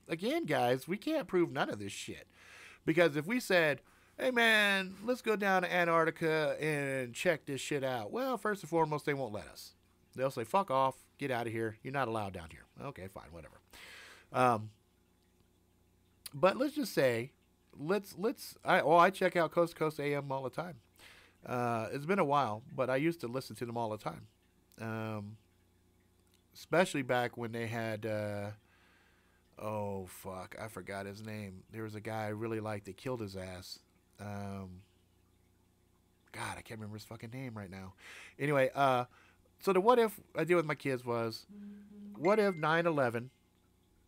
Again, guys, we can't prove none of this shit. Because if we said, hey, man, let's go down to Antarctica and check this shit out. Well, first and foremost, they won't let us. They'll say, fuck off. Get out of here. You're not allowed down here. Okay, fine, whatever. But let's just say, I check out Coast to Coast AM all the time. It's been a while, but I used to listen to them all the time. Especially back when they had, I forgot his name. There was a guy I really liked that killed his ass. God, I can't remember his fucking name right now. Anyway, so the what if I did with my kids was, what if 9/11,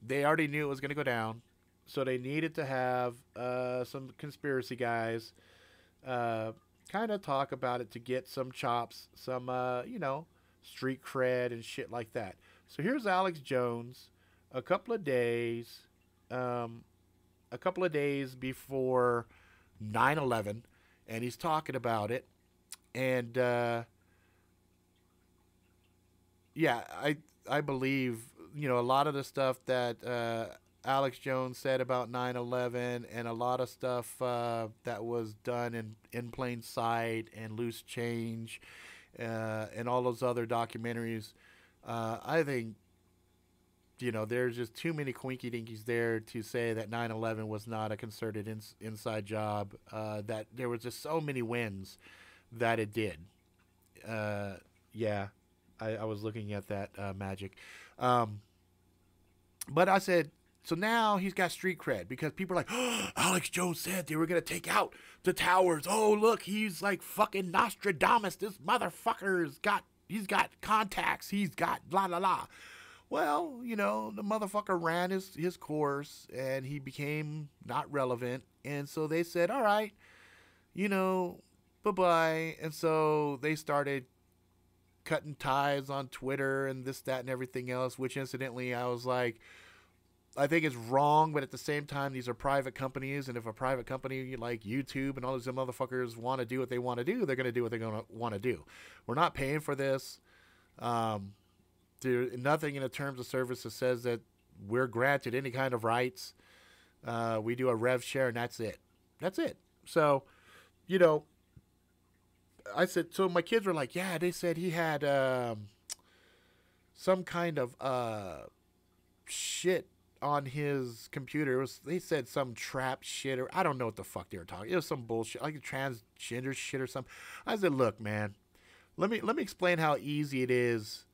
they already knew it was going to go down, so they needed to have some conspiracy guys kind of talk about it to get some chops, some, street cred and shit like that. So here's Alex Jones a couple of days before 9/11, and he's talking about it. And, I believe, a lot of the stuff that Alex Jones said about 9/11 and a lot of stuff that was done in plain sight and loose change and all those other documentaries, I think, there's just too many quinky dinkies there to say that 9/11 was not a concerted inside job, that there was just so many wins that it did. I was looking at that magic. But I said, So now he's got street cred because people are like, oh, Alex Jones said they were going to take out the towers. Oh, look, he's like fucking Nostradamus. This motherfucker's he's got contacts. He's got blah, blah, blah. Well, you know, the motherfucker ran his course and he became not relevant. And so they said, all right, you know, bye-bye. And so they started cutting ties on Twitter and this, that, and everything else, which incidentally, I was like, I think it's wrong, but at the same time, these are private companies, and if a private company like YouTube and all these motherfuckers want to do what they want to do, they're going to do what they're going to want to do. We're not paying for this. There's nothing in the terms of service that says that we're granted any kind of rights. We do a rev share, and that's it. That's it. So, you know, I said, so my kids were like, yeah, they said he had some kind of shit on his computer. They said some trap shit, or I don't know what the fuck they were talking. It was some bullshit, like transgender shit or something. I said, look, man, let me explain how easy it is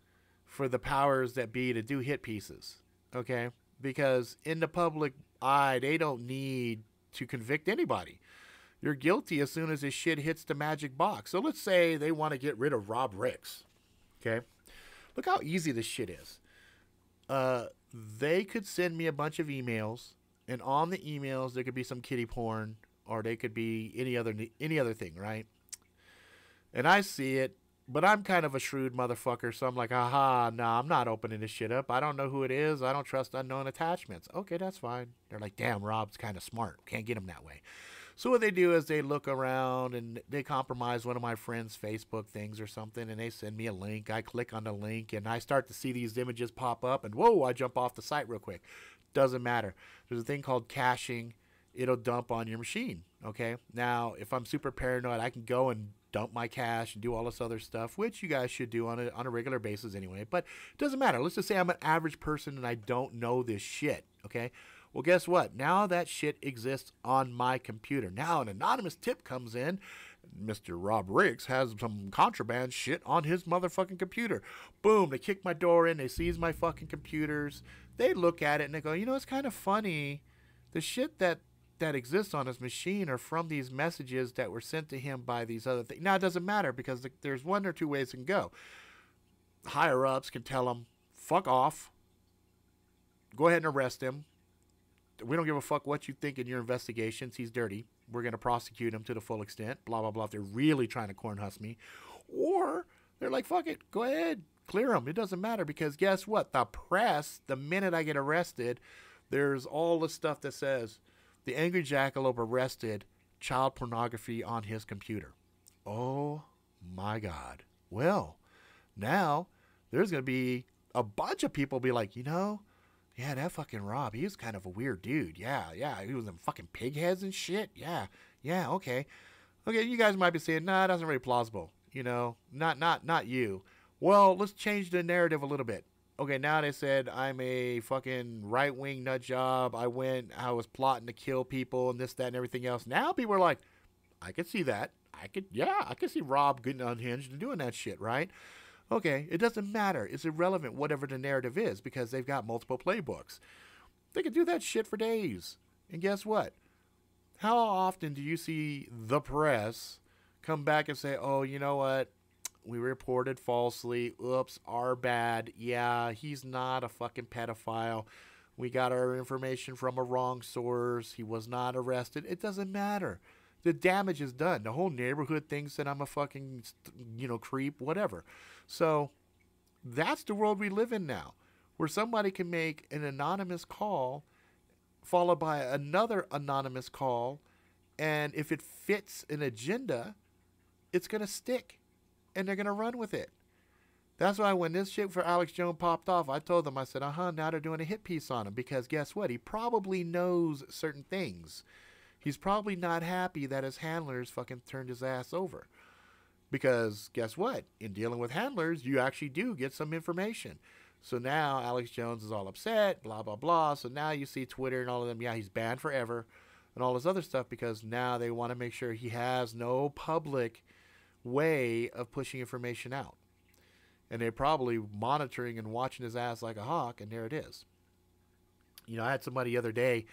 for the powers that be to do hit pieces, okay? Because in the public eye, they don't need to convict anybody. You're guilty as soon as this shit hits the magic box. So let's say they want to get rid of Rob Ricks, okay? Look how easy this shit is. They could send me a bunch of emails, and on the emails there could be some kiddie porn, or they could be any other thing, right? And I see it, but I'm kind of a shrewd motherfucker, so I'm like, aha, no, I'm not opening this shit up. I don't know who it is. I don't trust unknown attachments. Okay, that's fine. They're like, damn, Rob's kind of smart. Can't get him that way. So what they do is they look around and they compromise one of my friends' Facebook things or something, and they send me a link. I click on the link, and I start to see these images pop up, and whoa, I jump off the site real quick. Doesn't matter. There's a thing called caching. It'll dump on your machine, okay? Now, if I'm super paranoid, I can go and dump my cache and do all this other stuff, which you guys should do on a regular basis anyway, but it doesn't matter. Let's just say I'm an average person and I don't know this shit, okay? Well, guess what? Now that shit exists on my computer. Now an anonymous tip comes in. Mr. Rob Ricks has some contraband shit on his motherfucking computer. Boom, they kick my door in. They seize my fucking computers. They look at it and they go, you know, it's kind of funny. The shit that exists on his machine are from these messages that were sent to him by these other things. Now, it doesn't matter because there's one or two ways it can go. Higher-ups can tell him, fuck off. Go ahead and arrest him. We don't give a fuck what you think in your investigations. He's dirty. We're going to prosecute him to the full extent. Blah, blah, blah. If they're really trying to cornhusk me. Or they're like, fuck it. Go ahead. Clear him. It doesn't matter because guess what? The press, the minute I get arrested, there's all the stuff that says the Angry Jackalope arrested child pornography on his computer. Oh, my God. Well, now there's going to be a bunch of people be like, you know, yeah, that fucking Rob, he was kind of a weird dude. Yeah, he was in fucking pig heads and shit. Yeah, okay. Okay, you guys might be saying, nah, that's not really plausible. You know, not you. Well, let's change the narrative a little bit. Okay, now they said I'm a fucking right-wing nut job. I was plotting to kill people and this, that, and everything else. Now people are like, I could see that. I could see Rob getting unhinged and doing that shit, right? Okay, it doesn't matter. It's irrelevant whatever the narrative is because they've got multiple playbooks. They can do that shit for days. And guess what? How often do you see the press come back and say, oh, you know what? We reported falsely. Oops, our bad. Yeah, he's not a fucking pedophile. We got our information from a wrong source. He was not arrested. It doesn't matter. The damage is done. The whole neighborhood thinks that I'm a fucking, creep, whatever. So that's the world we live in now, where somebody can make an anonymous call followed by another anonymous call, and if it fits an agenda, it's going to stick, and they're going to run with it. That's why when this shit for Alex Jones popped off, I told them, I said, now they're doing a hit piece on him, because guess what? He probably knows certain things. He's probably not happy that his handlers fucking turned his ass over. Because guess what? In dealing with handlers, you actually do get some information. So now Alex Jones is all upset, blah, blah, blah. So now you see Twitter and all of them, yeah, he's banned forever and all this other stuff because now they want to make sure he has no public way of pushing information out. And they're probably monitoring and watching his ass like a hawk, and there it is. I had somebody the other day,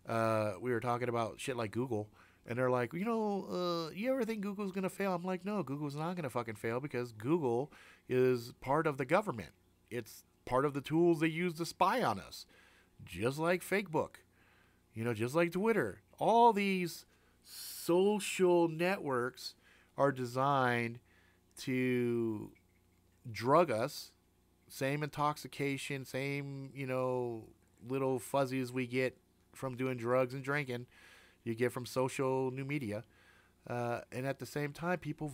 we were talking about shit like Google, and they're like, you ever think Google's going to fail? I'm like, no, Google's not going to fucking fail because Google is part of the government. It's part of the tools they use to spy on us. Just like Facebook, just like Twitter. All these social networks are designed to drug us. Same intoxication, same, little fuzzies we get from doing drugs and drinking, you get from social new media. And at the same time, people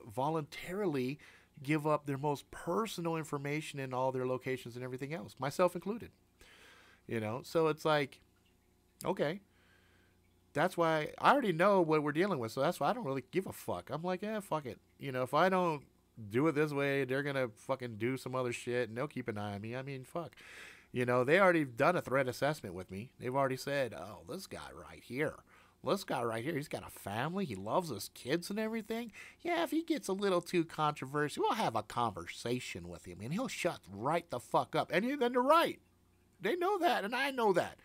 voluntarily give up their most personal information and all their locations and everything else, myself included. So it's like, okay, that's why I already know what we're dealing with. So that's why I don't really give a fuck. I'm like, fuck it. If I don't do it this way, they're going to fucking do some other shit and they'll keep an eye on me. I mean, fuck. They already done a threat assessment with me. They've already said, oh, this guy right here, he's got a family. He loves his kids and everything. Yeah, if he gets a little too controversial, we'll have a conversation with him and he'll shut right the fuck up. And then they're right. They know that, and I know that.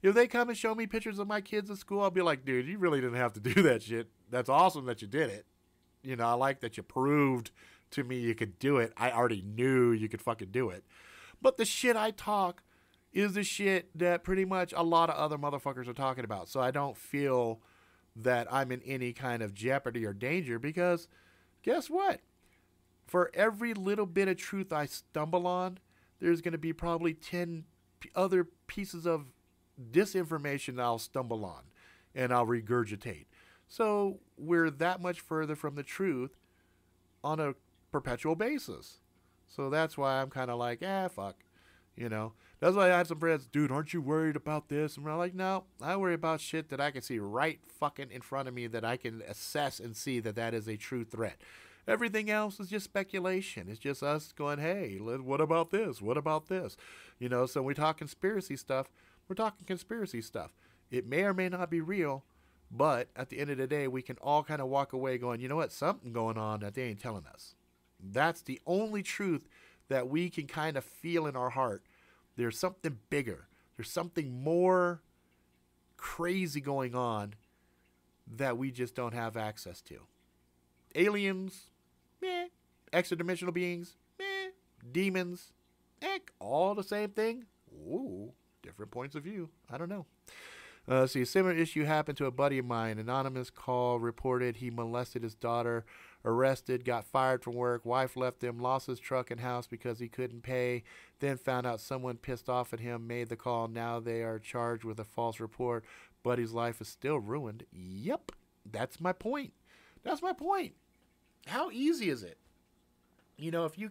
If they come and show me pictures of my kids at school, I'll be like, dude, you really didn't have to do that shit. That's awesome that you did it. I like that you proved to me you could do it. I already knew you could fucking do it. But the shit I talk is the shit that pretty much a lot of other motherfuckers are talking about. So I don't feel that I'm in any kind of jeopardy or danger because guess what? For every little bit of truth I stumble on, there's going to be probably 10 other pieces of disinformation I'll stumble on and I'll regurgitate. So we're that much further from the truth on a perpetual basis. So that's why I'm kind of like, fuck. That's why I had some friends, dude, aren't you worried about this? And we're like, no, I worry about shit that I can see right fucking in front of me that I can assess and see that is a true threat. Everything else is just speculation. It's just us going, hey, what about this? What about this? So when we talk conspiracy stuff, we're talking conspiracy stuff. It may or may not be real, but at the end of the day, we can all kind of walk away going, you know what? Something going on that they ain't telling us. That's the only truth that we can kind of feel in our heart. There's something bigger. There's something more crazy going on that we just don't have access to. Aliens, meh. Extra-dimensional beings, meh. Demons, heck, all the same thing. Ooh, different points of view. I don't know. See, a similar issue happened to a buddy of mine. Anonymous call reported he molested his daughter, arrested, got fired from work. Wife left him, lost his truck and house because he couldn't pay. Then found out someone pissed off at him, made the call. Now they are charged with a false report. Buddy's life is still ruined. Yep, that's my point. That's my point. How easy is it? If you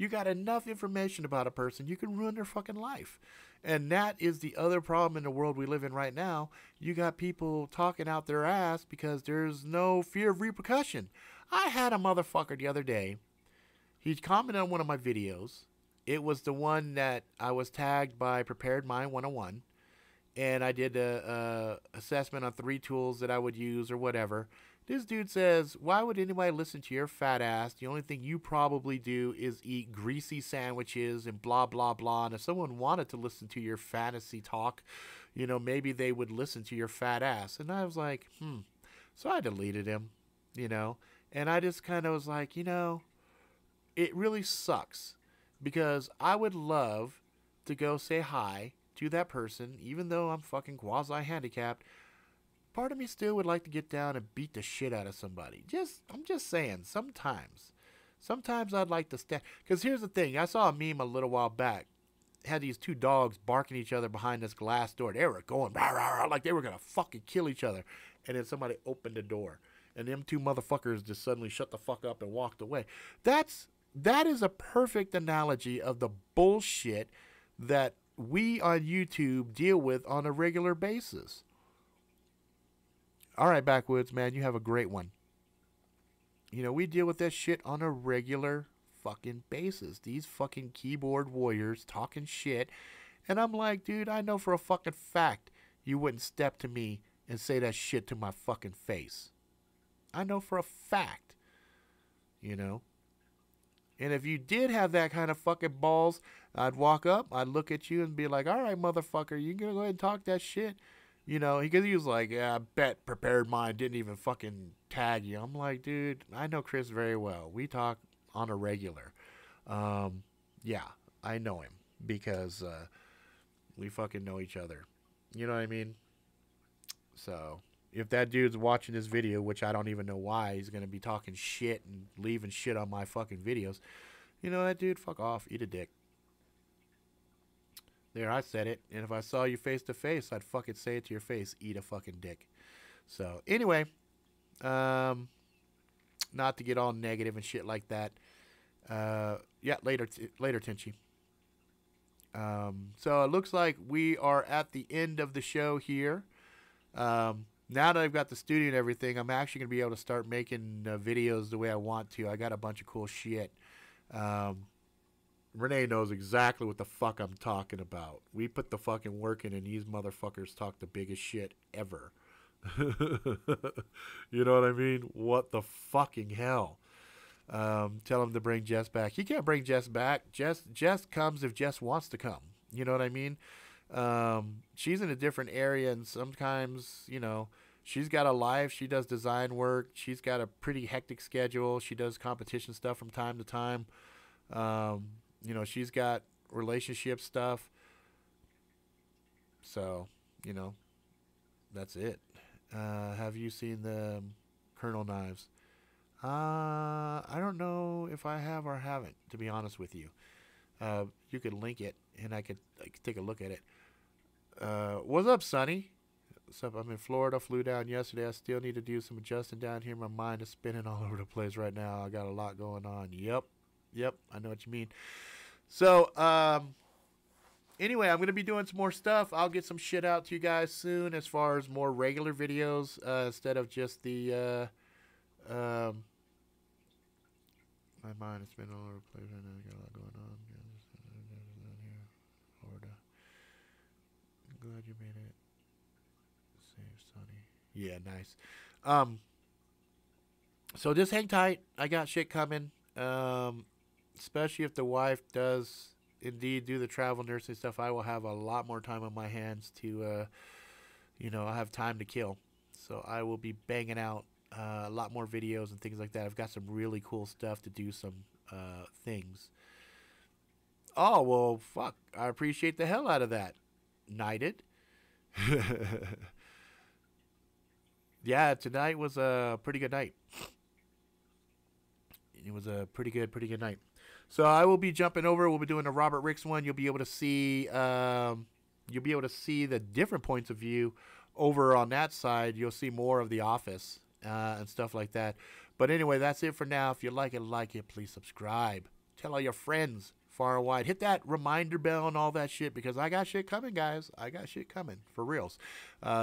got enough information about a person, you can ruin their fucking life. And that is the other problem in the world we live in right now. You got people talking out their ass because there's no fear of repercussion. I had a motherfucker the other day. He commented on one of my videos. It was the one that I was tagged by Prepared Mind 101. And I did a assessment on 3 tools that I would use or whatever. This dude says, why would anybody listen to your fat ass? The only thing you probably do is eat greasy sandwiches and blah, blah, blah. And if someone wanted to listen to your fantasy talk, maybe they would listen to your fat ass. And I was like, So I deleted him, And I just kind of was like, it really sucks. Because I would love to go say hi to that person, even though I'm fucking quasi-handicapped. Part of me still would like to get down and beat the shit out of somebody. I'm just saying, sometimes I'd like to stand. Because here's the thing. I saw a meme a little while back. It had these 2 dogs barking at each other behind this glass door. They were going rah, rah, rah, like they were going to fucking kill each other. And then somebody opened the door. And them 2 motherfuckers just suddenly shut the fuck up and walked away. That is a perfect analogy of the bullshit that we on YouTube deal with on a regular basis. All right, Backwoods, man, you have a great one. We deal with that shit on a regular fucking basis. These fucking keyboard warriors talking shit. And I'm like, dude, I know for a fucking fact you wouldn't step to me and say that shit to my fucking face. I know for a fact. And if you did have that kind of fucking balls, I'd walk up, I'd look at you and be like, all right, motherfucker, you gonna go ahead and talk that shit? You know, because he was like, yeah, I bet Prepared Mind didn't even fucking tag you. I'm like, dude, I know Chris very well. We talk on a regular. Yeah, I know him because we fucking know each other. You know what I mean? So, if that dude's watching this video, which I don't even know why, he's going to be talking shit and leaving shit on my fucking videos. You know what, dude? Fuck off. Eat a dick. There, I said it. And if I saw you face to face, I'd fucking say it to your face. Eat a fucking dick. So, anyway. Not to get all negative and shit like that. Yeah, later, Tinchy. So, it looks like we are at the end of the show here. Now that I've got the studio and everything, I'm actually going to be able to start making videos the way I want to. I got a bunch of cool shit. Renee knows exactly what the fuck I'm talking about. We put the fucking work in, and these motherfuckers talk the biggest shit ever. You know what I mean? What the fucking hell? Tell him to bring Jess back. He can't bring Jess back. Jess comes if Jess wants to come. You know what I mean? She's in a different area, and sometimes, you know, she's got a life. She does design work. She's got a pretty hectic schedule. She does competition stuff from time to time. You know, she's got relationship stuff. So, you know, that's it. Have you seen the Colonel Knives? I don't know if I have or haven't, to be honest with you. You could link it, and I could take a look at it. What's up, Sonny? What's up? I'm in Florida. Flew down yesterday. I still need to do some adjusting down here. My mind is spinning all over the place right now. I got a lot going on. Yep. I know what you mean. So, anyway, I'm going to be doing some more stuff. I'll get some shit out to you guys soon as far as more regular videos instead of just the, my mind is spinning all over the place right now. I got a lot going on. Florida. I'm glad you made it. Save Sonny. Yeah, nice. So just hang tight. I got shit coming. Especially if the wife does indeed do the travel nursing stuff, I will have a lot more time on my hands to, you know, I have time to kill. So I will be banging out a lot more videos and things like that. I've got some really cool stuff to do some things. Oh, well, fuck. I appreciate the hell out of that. Knighted. Yeah, tonight was a pretty good night. It was a pretty good night. So I will be jumping over. We'll be doing the Robert Ricks one. You'll be able to see the different points of view over on that side. You'll see more of The Office and stuff like that. But anyway, that's it for now. If you like it, please subscribe. Tell all your friends far and wide. Hit that reminder bell and all that shit because I got shit coming, guys. I got shit coming for reals.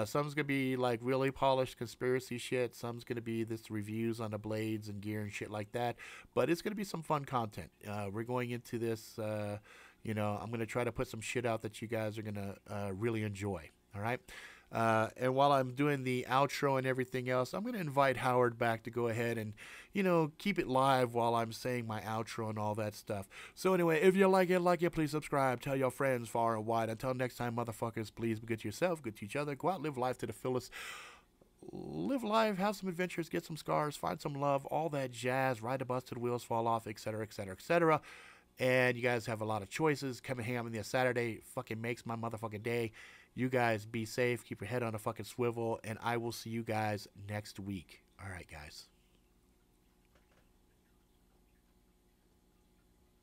Some's gonna be like really polished conspiracy shit. Some's gonna be this reviews on the blades and gear and shit like that. But it's gonna be some fun content. We're going into this. You know, I'm gonna try to put some shit out that you guys are gonna really enjoy. All right. And while I'm doing the outro and everything else, I'm going to invite Howard back to go ahead and, you know, keep it live while I'm saying my outro and all that stuff. So anyway, if you like it, please subscribe. Tell your friends far and wide. Until next time, motherfuckers, please be good to yourself, good to each other. Go out, live life to the fullest. Live life, have some adventures, get some scars, find some love, all that jazz. Ride the bus till the wheels fall off, etc., etc., etc. And you guys have a lot of choices. Come and hang out with me on Saturday. Fucking makes my motherfucking day. You guys be safe. Keep your head on a fucking swivel. And I will see you guys next week. All right, guys.